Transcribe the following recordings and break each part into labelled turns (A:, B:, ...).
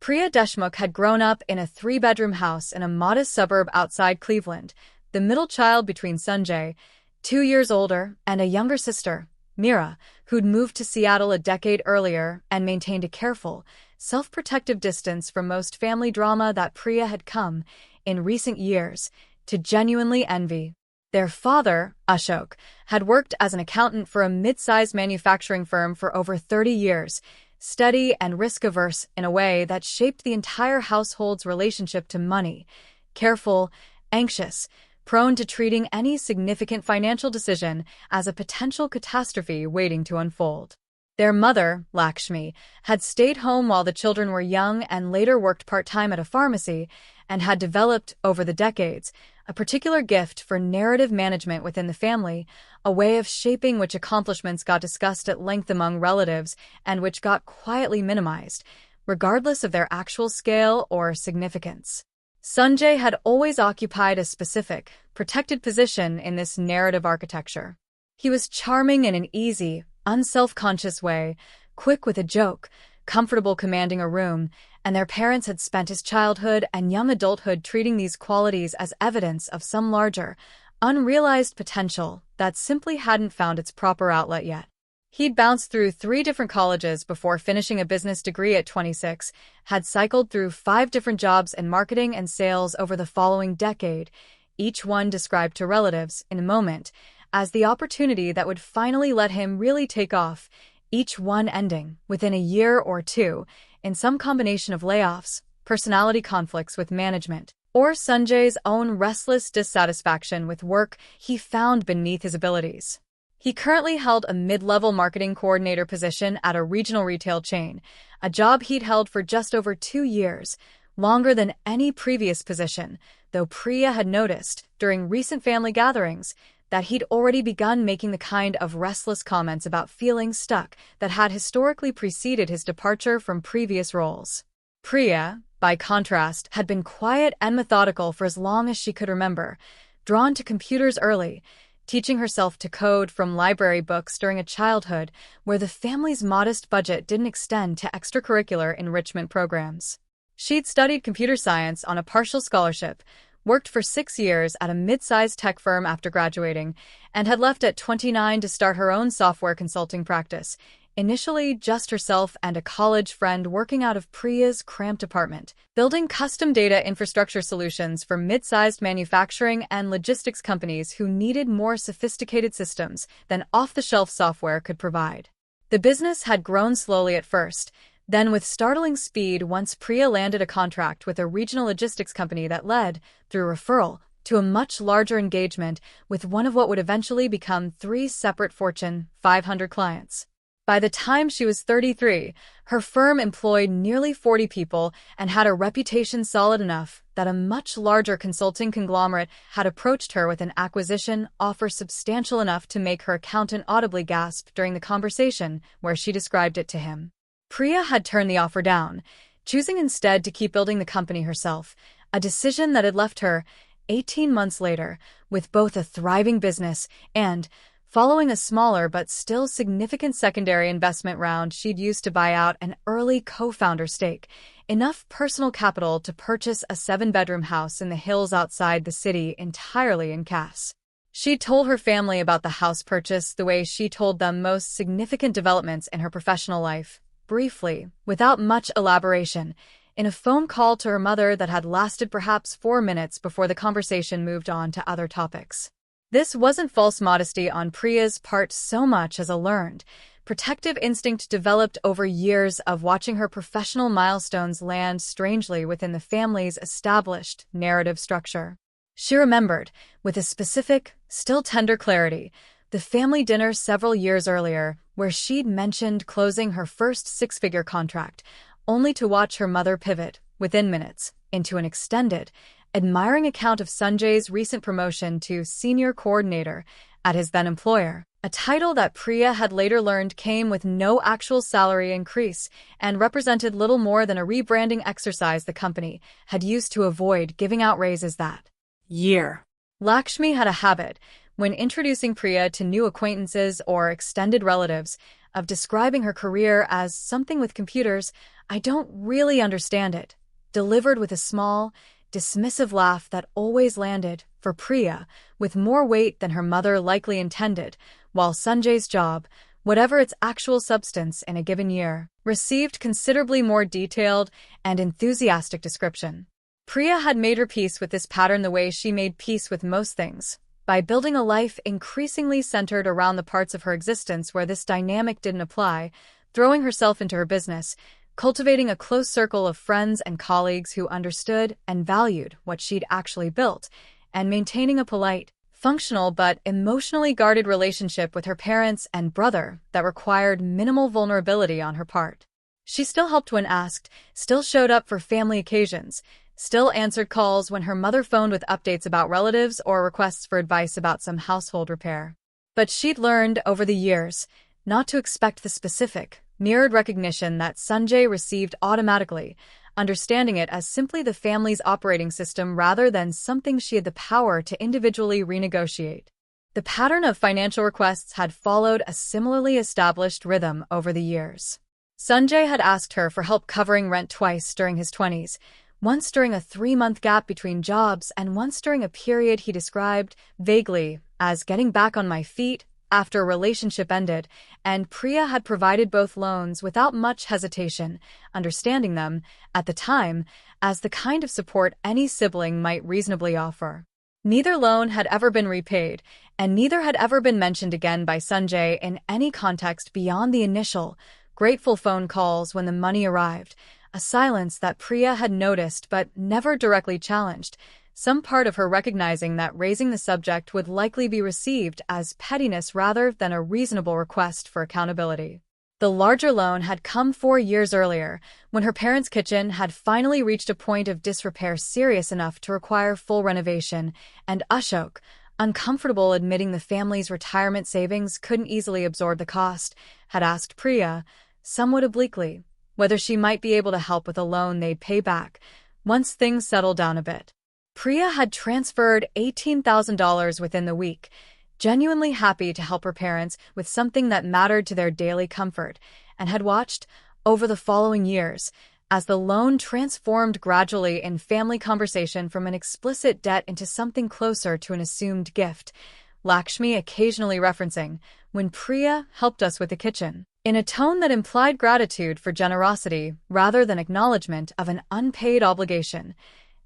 A: Priya Deshmukh had grown up in a three-bedroom house in a modest suburb outside Cleveland, the middle child between Sanjay, 2 years older, and a younger sister, Meera, who'd moved to Seattle a decade earlier and maintained a careful, self-protective distance from most family drama that Priya had come, in recent years, to genuinely envy. Their father, Ashok, had worked as an accountant for a mid-sized manufacturing firm for over 30 years, steady and risk-averse in a way that shaped the entire household's relationship to money, careful, anxious, prone to treating any significant financial decision as a potential catastrophe waiting to unfold. Their mother, Lakshmi, had stayed home while the children were young and later worked part-time at a pharmacy and had developed, over the decades, a particular gift for narrative management within the family, a way of shaping which accomplishments got discussed at length among relatives and which got quietly minimized, regardless of their actual scale or significance. Sanjay had always occupied a specific, protected position in this narrative architecture. He was charming in an easy, unself-conscious way, quick with a joke, comfortable commanding a room, and their parents had spent his childhood and young adulthood treating these qualities as evidence of some larger, unrealized potential that simply hadn't found its proper outlet yet. He'd bounced through 3 different colleges before finishing a business degree at 26, had cycled through 5 different jobs in marketing and sales over the following decade, each one described to relatives, in a moment, as the opportunity that would finally let him really take off, each one ending, within a year or two, in some combination of layoffs, personality conflicts with management, or Sanjay's own restless dissatisfaction with work he found beneath his abilities. He currently held a mid-level marketing coordinator position at a regional retail chain, a job he'd held for just over 2 years, longer than any previous position, though Priya had noticed, during recent family gatherings, that he'd already begun making the kind of restless comments about feeling stuck that had historically preceded his departure from previous roles. Priya, by contrast, had been quiet and methodical for as long as she could remember, drawn to computers early, teaching herself to code from library books during a childhood where the family's modest budget didn't extend to extracurricular enrichment programs. She'd studied computer science on a partial scholarship, worked for 6 years at a mid-sized tech firm after graduating, and had left at 29 to start her own software consulting practice, initially just herself and a college friend working out of Priya's cramped apartment, building custom data infrastructure solutions for mid-sized manufacturing and logistics companies who needed more sophisticated systems than off-the-shelf software could provide. The business had grown slowly at first, then with startling speed once Priya landed a contract with a regional logistics company that led, through referral, to a much larger engagement with one of what would eventually become 3 separate Fortune 500 clients. By the time she was 33, her firm employed nearly 40 people and had a reputation solid enough that a much larger consulting conglomerate had approached her with an acquisition offer substantial enough to make her accountant audibly gasp during the conversation where she described it to him. Priya had turned the offer down, choosing instead to keep building the company herself, a decision that had left her, 18 months later, with both a thriving business and, following a smaller but still significant secondary investment round she'd used to buy out an early co-founder stake, enough personal capital to purchase a 7-bedroom house in the hills outside the city entirely in cash. She'd told her family about the house purchase the way she told them most significant developments in her professional life, briefly, without much elaboration, in a phone call to her mother that had lasted perhaps 4 minutes before the conversation moved on to other topics. This wasn't false modesty on Priya's part so much as a learned, protective instinct developed over years of watching her professional milestones land strangely within the family's established narrative structure. She remembered, with a specific, still tender clarity, the family dinner several years earlier where she'd mentioned closing her first 6-figure contract, only to watch her mother pivot, within minutes, into an extended, admiring account of Sanjay's recent promotion to senior coordinator at his then-employer, a title that Priya had later learned came with no actual salary increase and represented little more than a rebranding exercise the company had used to avoid giving out raises that year. Lakshmi had a habit, when introducing Priya to new acquaintances or extended relatives, of describing her career as something with computers. "I don't really understand it," delivered with a small, dismissive laugh that always landed, for Priya, with more weight than her mother likely intended, while Sanjay's job, whatever its actual substance in a given year, received considerably more detailed and enthusiastic description. Priya had made her peace with this pattern the way she made peace with most things, by building a life increasingly centered around the parts of her existence where this dynamic didn't apply, throwing herself into her business, cultivating a close circle of friends and colleagues who understood and valued what she'd actually built, and maintaining a polite, functional but emotionally guarded relationship with her parents and brother that required minimal vulnerability on her part. She still helped when asked, still showed up for family occasions, still answered calls when her mother phoned with updates about relatives or requests for advice about some household repair. But she'd learned over the years not to expect the specific, mirrored recognition that Sanjay received automatically, understanding it as simply the family's operating system rather than something she had the power to individually renegotiate. The pattern of financial requests had followed a similarly established rhythm over the years. Sanjay had asked her for help covering rent twice during his 20s, once during a 3-month gap between jobs and once during a period he described, vaguely, as getting back on my feet after a relationship ended, and Priya had provided both loans without much hesitation, understanding them, at the time, as the kind of support any sibling might reasonably offer. Neither loan had ever been repaid, and neither had ever been mentioned again by Sanjay in any context beyond the initial, grateful phone calls when the money arrived, a silence that Priya had noticed but never directly challenged, some part of her recognizing that raising the subject would likely be received as pettiness rather than a reasonable request for accountability. The larger loan had come 4 years earlier, when her parents' kitchen had finally reached a point of disrepair serious enough to require full renovation, and Ashok, uncomfortable admitting the family's retirement savings couldn't easily absorb the cost, had asked Priya, somewhat obliquely, whether she might be able to help with a loan they'd pay back, once things settled down a bit. Priya had transferred $18,000 within the week, genuinely happy to help her parents with something that mattered to their daily comfort, and had watched, over the following years, as the loan transformed gradually in family conversation from an explicit debt into something closer to an assumed gift, Lakshmi occasionally referencing, "When Priya helped us with the kitchen," in a tone that implied gratitude for generosity rather than acknowledgement of an unpaid obligation.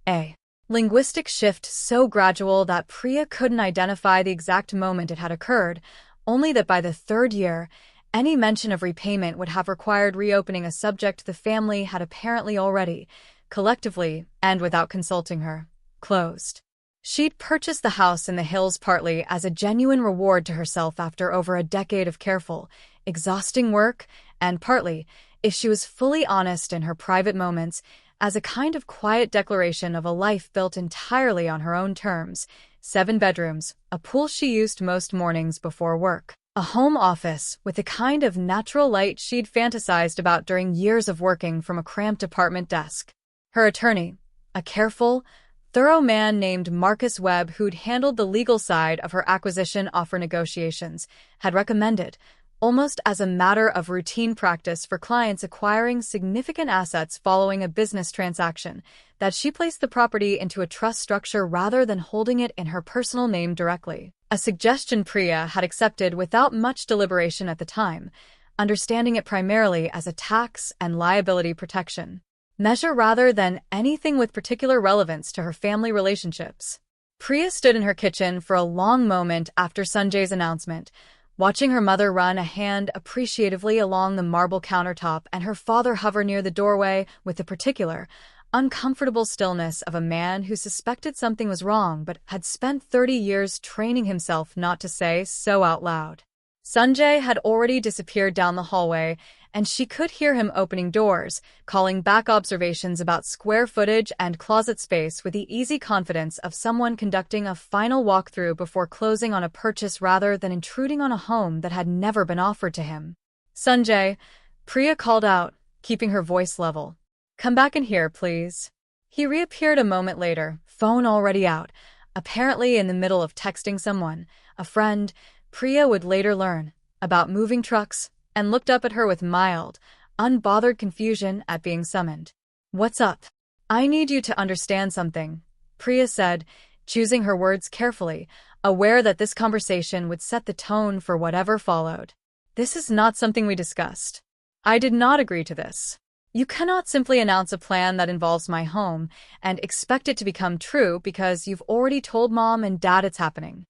A: A linguistic shift so gradual that Priya couldn't identify the exact moment it had occurred, only that by the 3rd year, any mention of repayment would have required reopening a subject the family had apparently already, collectively and without consulting her, closed. She'd purchased the house in the hills partly as a genuine reward to herself after over a decade of careful, exhausting work, and partly, if she was fully honest in her private moments, as a kind of quiet declaration of a life built entirely on her own terms: 7 bedrooms, a pool she used most mornings before work, a home office with the kind of natural light she'd fantasized about during years of working from a cramped apartment desk. Her attorney, a careful, thorough man named Marcus Webb who'd handled the legal side of her acquisition offer negotiations, had recommended, almost as a matter of routine practice for clients acquiring significant assets following a business transaction, that she place the property into a trust structure rather than holding it in her personal name directly, a suggestion Priya had accepted without much deliberation at the time, understanding it primarily as a tax and liability protection measure rather than anything with particular relevance to her family relationships. Priya stood in her kitchen for a long moment after Sanjay's announcement, watching her mother run a hand appreciatively along the marble countertop and her father hover near the doorway with the particular, uncomfortable stillness of a man who suspected something was wrong but had spent 30 years training himself not to say so out loud. Sanjay had already disappeared down the hallway, and she could hear him opening doors, calling back observations about square footage and closet space with the easy confidence of someone conducting a final walkthrough before closing on a purchase rather than intruding on a home that had never been offered to him. "Sanjay," Priya called out, keeping her voice level. "Come back in here, please." He reappeared a moment later, phone already out, apparently in the middle of texting someone, a friend, Priya would later learn, about moving trucks, and looked up at her with mild, unbothered confusion at being summoned. "What's up?" "I need you to understand something," Priya said, choosing her words carefully, aware that this conversation would set the tone for whatever followed. "This is not something we discussed. I did not agree to this. You cannot simply announce a plan that involves my home and expect it to become true because you've already told Mom and Dad it's happening."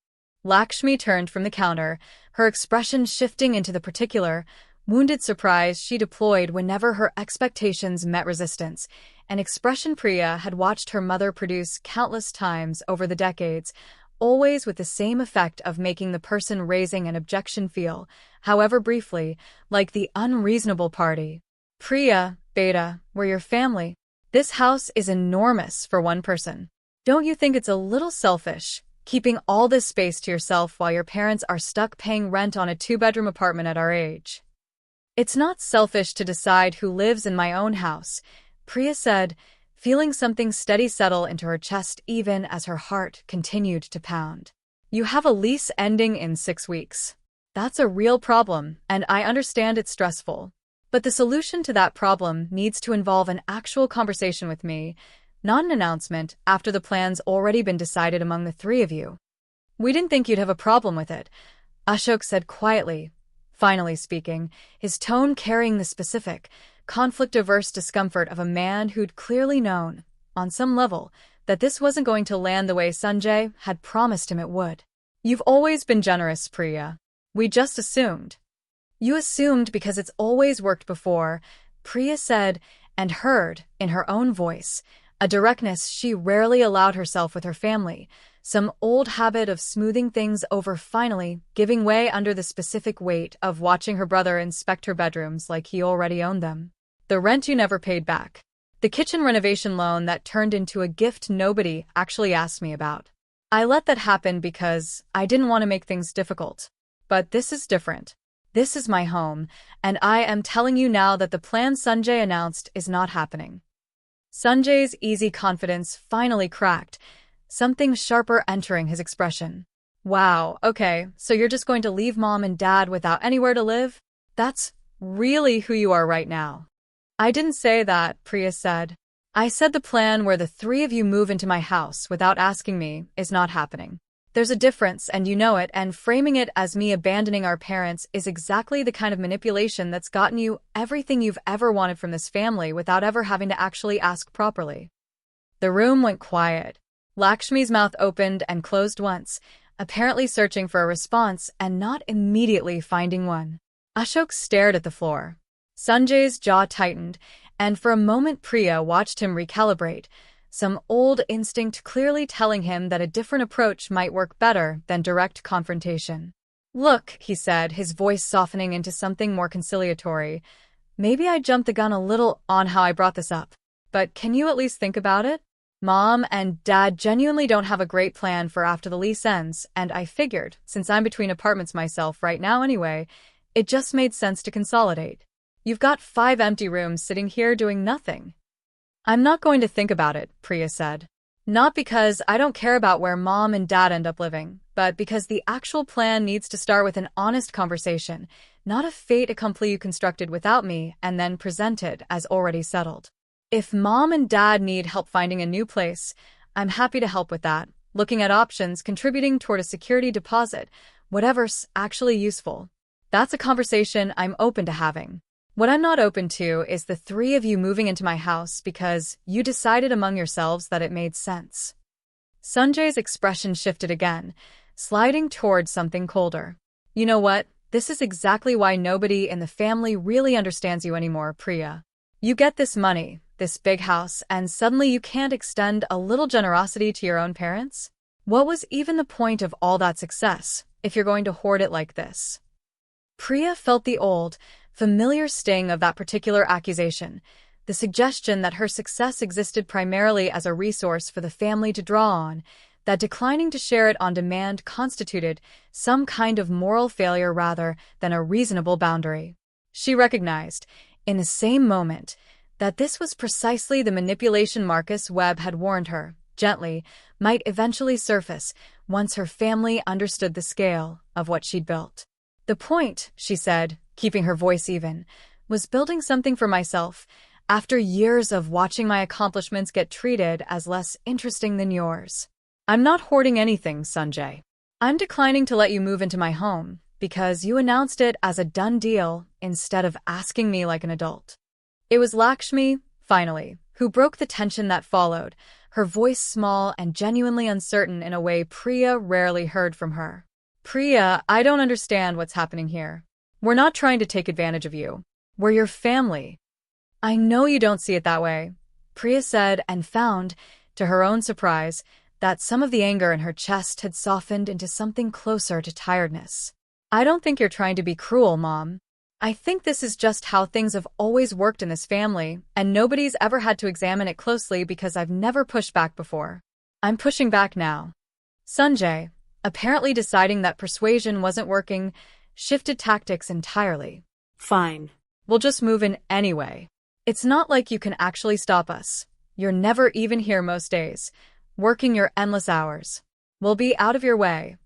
A: Lakshmi turned from the counter, her expression shifting into the particular, wounded surprise she deployed whenever her expectations met resistance, an expression Priya had watched her mother produce countless times over the decades, always with the same effect of making the person raising an objection feel, however briefly, like the unreasonable party. "Priya, Beta, we're your family. This house is enormous for one person. Don't you think it's a little selfish, keeping all this space to yourself while your parents are stuck paying rent on a 2-bedroom apartment at our age?" "It's not selfish to decide who lives in my own house," Priya said, feeling something steady settle into her chest even as her heart continued to pound. "You have a lease ending in 6 weeks. That's a real problem, and I understand it's stressful. But the solution to that problem needs to involve an actual conversation with me, not an announcement after the plan's already been decided among the 3 of you." "We didn't think you'd have a problem with it," Ashok said quietly, finally speaking, his tone carrying the specific, conflict-averse discomfort of a man who'd clearly known, on some level, that this wasn't going to land the way Sanjay had promised him it would. "You've always been generous, Priya. We just assumed." "You assumed because it's always worked before," Priya said, and heard, in her own voice, a directness she rarely allowed herself with her family, some old habit of smoothing things over finally giving way under the specific weight of watching her brother inspect her bedrooms like he already owned them. "The rent you never paid back. The kitchen renovation loan that turned into a gift nobody actually asked me about. I let that happen because I didn't want to make things difficult. But this is different. This is my home, and I am telling you now that the plan Sanjay announced is not happening." Sanjay's easy confidence finally cracked, something sharper entering his expression. "Wow, okay, so you're just going to leave Mom and Dad without anywhere to live? That's really who you are right now." "I didn't say that," Priya said. "I said the plan where the 3 of you move into my house without asking me is not happening. There's a difference, and you know it, and framing it as me abandoning our parents is exactly the kind of manipulation that's gotten you everything you've ever wanted from this family without ever having to actually ask properly." The room went quiet. Lakshmi's mouth opened and closed once, apparently searching for a response and not immediately finding one. Ashok stared at the floor. Sanjay's jaw tightened, and for a moment Priya watched him recalibrate, some old instinct clearly telling him that a different approach might work better than direct confrontation. "Look," he said, his voice softening into something more conciliatory, "maybe I jumped the gun a little on how I brought this up. But can you at least think about it? Mom and Dad genuinely don't have a great plan for after the lease ends, and I figured, since I'm between apartments myself right now anyway, it just made sense to consolidate. You've got 5 empty rooms sitting here doing nothing." "I'm not going to think about it," Priya said. "Not because I don't care about where Mom and Dad end up living, but because the actual plan needs to start with an honest conversation, not a fait accompli you constructed without me and then presented as already settled. If Mom and Dad need help finding a new place, I'm happy to help with that, looking at options, contributing toward a security deposit, whatever's actually useful. That's a conversation I'm open to having. What I'm not open to is the 3 of you moving into my house because you decided among yourselves that it made sense." Sanjay's expression shifted again, sliding toward something colder. "You know what? This is exactly why nobody in the family really understands you anymore, Priya. You get this money, this big house, and suddenly you can't extend a little generosity to your own parents? What was even the point of all that success, if you're going to hoard it like this?" Priya felt the old, familiar sting of that particular accusation, the suggestion that her success existed primarily as a resource for the family to draw on, that declining to share it on demand constituted some kind of moral failure rather than a reasonable boundary. She recognized, in the same moment, that this was precisely the manipulation Marcus Webb had warned her, gently, might eventually surface once her family understood the scale of what she'd built. "The point," she said, keeping her voice even, was building something for myself after years of watching my accomplishments get treated as less interesting than yours. I'm not hoarding anything, Sanjay. I'm declining to let you move into my home because you announced it as a done deal instead of asking me like an adult. It was Lakshmi, finally, who broke the tension that followed, her voice small and genuinely uncertain in a way Priya rarely heard from her. Priya, I don't understand what's happening here. We're not trying to take advantage of you. We're your family. I know you don't see it that way, Priya said, and found, to her own surprise, that some of the anger in her chest had softened into something closer to tiredness. I don't think you're trying to be cruel, Mom. I think this is just how things have always worked in this family, and nobody's ever had to examine it closely because I've never pushed back before. I'm pushing back now. Sanjay, apparently deciding that persuasion wasn't working, shifted tactics entirely.
B: Fine.
A: We'll just move in anyway. It's not like you can actually stop us. You're never even here most days, working your endless hours. We'll be out of your way.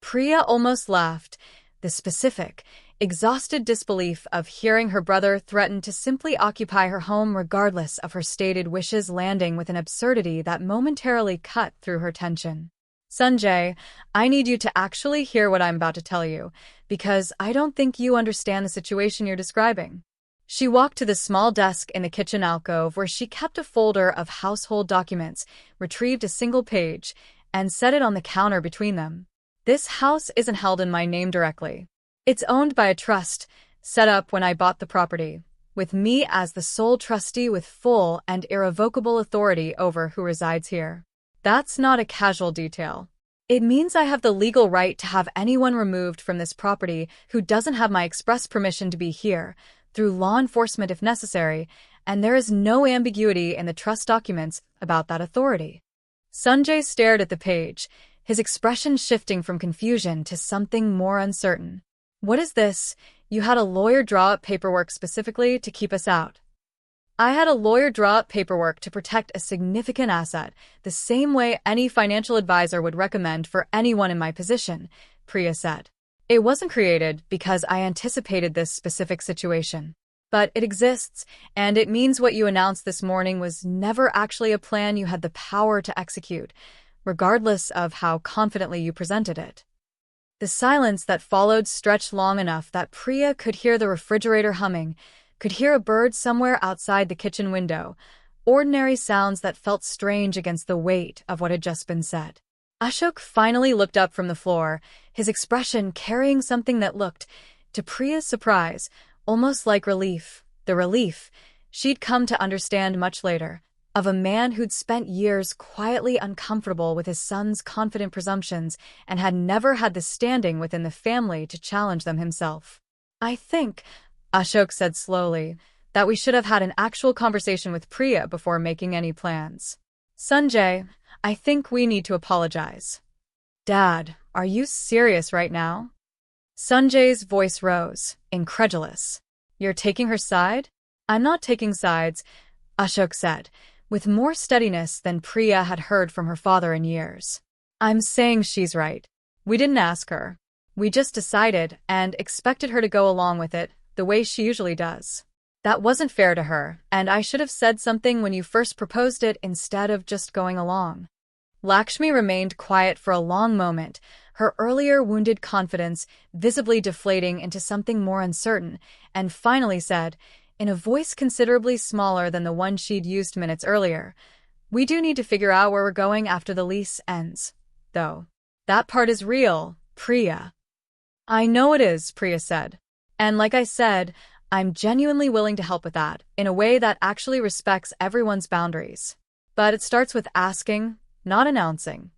A: Priya almost laughed. The specific, exhausted disbelief of hearing her brother threaten to simply occupy her home regardless of her stated wishes landing with an absurdity that momentarily cut through her tension. Sanjay, I need you to actually hear what I'm about to tell you, because I don't think you understand the situation you're describing. She walked to the small desk in the kitchen alcove where she kept a folder of household documents, retrieved a single page, and set it on the counter between them. This house isn't held in my name directly. It's owned by a trust, set up when I bought the property, with me as the sole trustee with full and irrevocable authority over who resides here. That's not a casual detail. It means I have the legal right to have anyone removed from this property who doesn't have my express permission to be here, through law enforcement if necessary, and there is no ambiguity in the trust documents about that authority. Sanjay stared at the page, his expression shifting from confusion to something more uncertain. What is this? You had a lawyer draw up paperwork specifically to keep us out. I had a lawyer draw up paperwork to protect a significant asset, the same way any financial advisor would recommend for anyone in my position, Priya said. It wasn't created because I anticipated this specific situation. But it exists, and it means what you announced this morning was never actually a plan you had the power to execute, regardless of how confidently you presented it. The silence that followed stretched long enough that Priya could hear the refrigerator humming, could hear a bird somewhere outside the kitchen window, ordinary sounds that felt strange against the weight of what had just been said. Ashok finally looked up from the floor, his expression carrying something that looked, to Priya's surprise, almost like relief. The relief, she'd come to understand much later, of a man who'd spent years quietly uncomfortable with his son's confident presumptions and had never had the standing within the family to challenge them himself. I think, Ashok said slowly, that we should have had an actual conversation with Priya before making any plans. Sanjay, I think we need to apologize. Dad, are you serious right now? Sanjay's voice rose, incredulous. You're taking her side? I'm not taking sides, Ashok said, with more steadiness than Priya had heard from her father in years. I'm saying she's right. We didn't ask her. We just decided and expected her to go along with it, the way she usually does. That wasn't fair to her, and I should have said something when you first proposed it instead of just going along. Lakshmi remained quiet for a long moment, her earlier wounded confidence visibly deflating into something more uncertain, and finally said, in a voice considerably smaller than the one she'd used minutes earlier, we do need to figure out where we're going after the lease ends, though. That part is real, Priya. I know it is, Priya said. And like I said, I'm genuinely willing to help with that, in a way that actually respects everyone's boundaries. But it starts with asking, not announcing.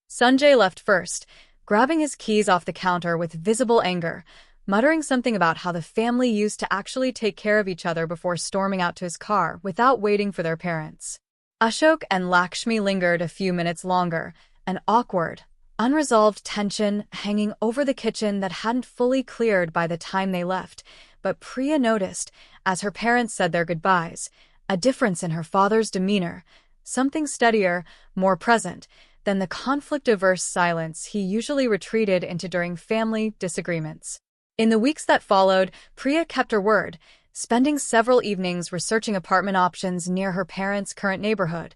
A: Sanjay left first, grabbing his keys off the counter with visible anger, muttering something about how the family used to actually take care of each other before storming out to his car without waiting for their parents. Ashok and Lakshmi lingered a few minutes longer, an awkward, unresolved tension hanging over the kitchen that hadn't fully cleared by the time they left, but Priya noticed, as her parents said their goodbyes, a difference in her father's demeanor, something steadier, more present, than the conflict-averse silence he usually retreated into during family disagreements. In the weeks that followed, Priya kept her word, spending several evenings researching apartment options near her parents' current neighborhood,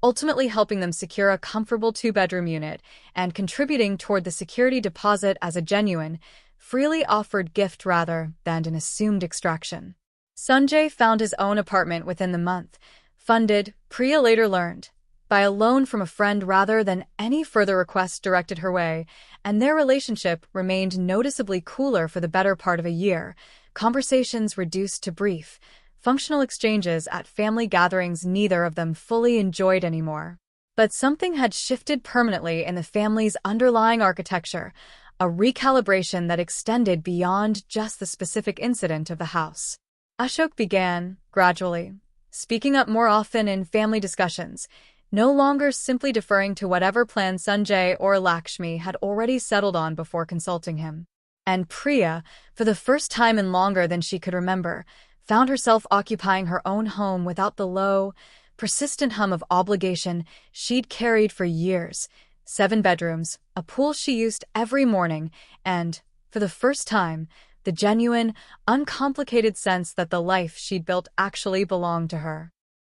A: ultimately helping them secure a comfortable two-bedroom unit and contributing toward the security deposit as a genuine, freely offered gift rather than an assumed extraction. Sanjay found his own apartment within the month, funded, Priya later learned, by a loan from a friend rather than any further requests directed her way, and their relationship remained noticeably cooler for the better part of a year, conversations reduced to brief, functional exchanges at family gatherings neither of them fully enjoyed anymore. But something had shifted permanently in the family's underlying architecture, a recalibration that extended beyond just the specific incident of the house. Ashok began, gradually, speaking up more often in family discussions, no longer simply deferring to whatever plan Sanjay or Lakshmi had already settled on before consulting him. And Priya, for the first time in longer than she could remember, found herself occupying her own home without the low, persistent hum of obligation she'd carried for years. 7 bedrooms, a pool she used every morning, and, for the first time, the genuine, uncomplicated sense that the life she'd built actually belonged to her.